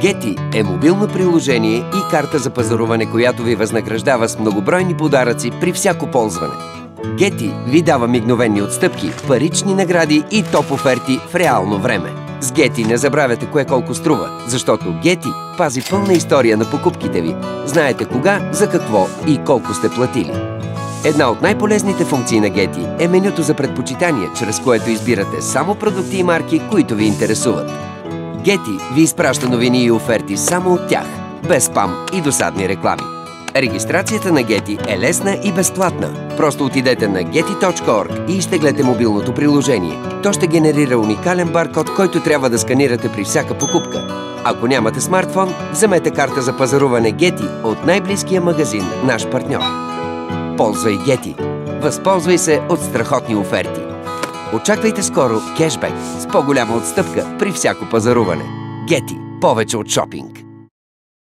Getty е мобилно приложение и карта за пазаруване, която ви възнаграждава с многобройни подаръци при всяко ползване. Getty ви дава мигновени отстъпки, парични награди и топ оферти в реално време. С Getty не забравяте кое колко струва, защото Getty пази пълна история на покупките ви. Знаете кога, за какво и колко сте платили. Една от най-полезните функции на Getty е менюто за предпочитания, чрез което избирате само продукти и марки, които ви интересуват. Getty ви изпраща новини и оферти само от тях, без спам и досадни реклами. Регистрацията на Getty е лесна и безплатна. Просто отидете на getty.org и изтеглете мобилното приложение. То ще генерира уникален баркод, който трябва да сканирате при всяка покупка. Ако нямате смартфон, вземете карта за пазаруване Getty от най-близкия магазин, наш партньор. Ползвай Getty. Възползвай се от страхотни оферти. Очаквайте скоро кешбек с по-голяма отстъпка при всяко пазаруване. Getty. Повече от шопинг.